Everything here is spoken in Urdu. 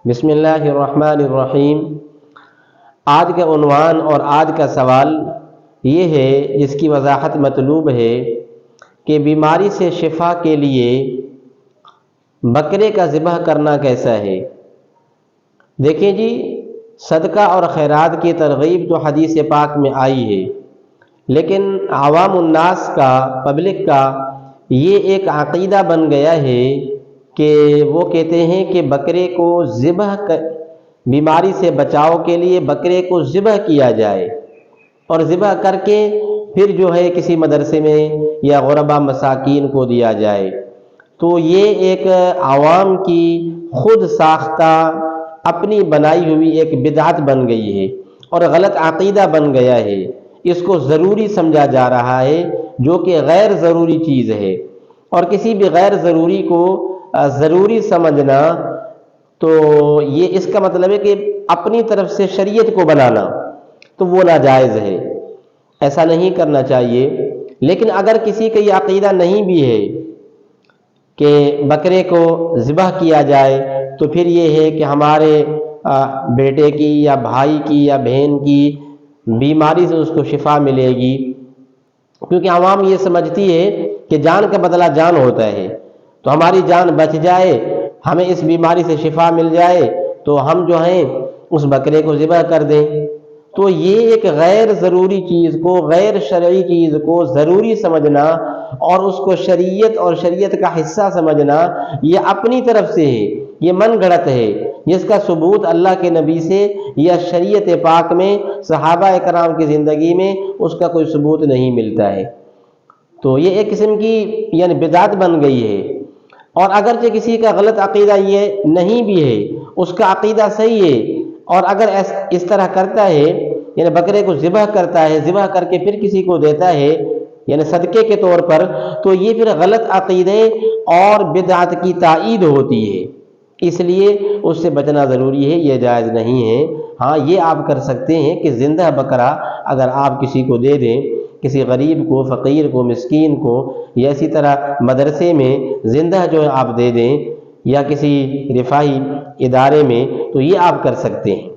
بسم اللہ الرحمن الرحیم۔ آج کا عنوان اور آج کا سوال یہ ہے، جس کی وضاحت مطلوب ہے کہ بیماری سے شفا کے لیے بکرے کا ذبح کرنا کیسا ہے۔ دیکھیں جی، صدقہ اور خیرات کی ترغیب تو حدیث پاک میں آئی ہے، لیکن عوام الناس کا، پبلک کا یہ ایک عقیدہ بن گیا ہے کہ وہ کہتے ہیں کہ بکرے کو بیماری سے بچاؤ کے لیے بکرے کو ذبح کیا جائے اور ذبح کر کے پھر جو ہے کسی مدرسے میں یا غربا مساکین کو دیا جائے۔ تو یہ ایک عوام کی خود ساختہ اپنی بنائی ہوئی ایک بدعت بن گئی ہے اور غلط عقیدہ بن گیا ہے۔ اس کو ضروری سمجھا جا رہا ہے، جو کہ غیر ضروری چیز ہے، اور کسی بھی غیر ضروری کو ضروری سمجھنا تو یہ اس کا مطلب ہے کہ اپنی طرف سے شریعت کو بنانا، تو وہ ناجائز ہے، ایسا نہیں کرنا چاہیے۔ لیکن اگر کسی کا یہ عقیدہ نہیں بھی ہے کہ بکرے کو ذبح کیا جائے، تو پھر یہ ہے کہ ہمارے بیٹے کی یا بھائی کی یا بہن کی بیماری سے اس کو شفا ملے گی، کیونکہ عوام یہ سمجھتی ہے کہ جان کا بدلہ جان ہوتا ہے، تو ہماری جان بچ جائے، ہمیں اس بیماری سے شفا مل جائے تو ہم جو ہیں اس بکرے کو ذبح کر دیں۔ تو یہ ایک غیر ضروری چیز کو، غیر شرعی چیز کو ضروری سمجھنا اور اس کو شریعت اور شریعت کا حصہ سمجھنا، یہ اپنی طرف سے ہے، یہ من گھڑت ہے، جس کا ثبوت اللہ کے نبی سے یا شریعت پاک میں، صحابہ کرام کی زندگی میں اس کا کوئی ثبوت نہیں ملتا ہے۔ تو یہ ایک قسم کی یعنی بدعت بن گئی ہے۔ اور اگرچہ کسی کا غلط عقیدہ یہ نہیں بھی ہے، اس کا عقیدہ صحیح ہے، اور اگر اس طرح کرتا ہے، یعنی بکرے کو ذبح کرتا ہے، ذبح کر کے پھر کسی کو دیتا ہے یعنی صدقے کے طور پر، تو یہ پھر غلط عقیدے اور بدعت کی تائید ہوتی ہے۔ اس لیے اس سے بچنا ضروری ہے، یہ جائز نہیں ہے۔ ہاں، یہ آپ کر سکتے ہیں کہ زندہ بکرا اگر آپ کسی کو دے دیں، کسی غریب کو، فقیر کو، مسکین کو، یا اسی طرح مدرسے میں زندہ جو ہے آپ دے دیں، یا کسی رفاہی ادارے میں، تو یہ آپ کر سکتے ہیں۔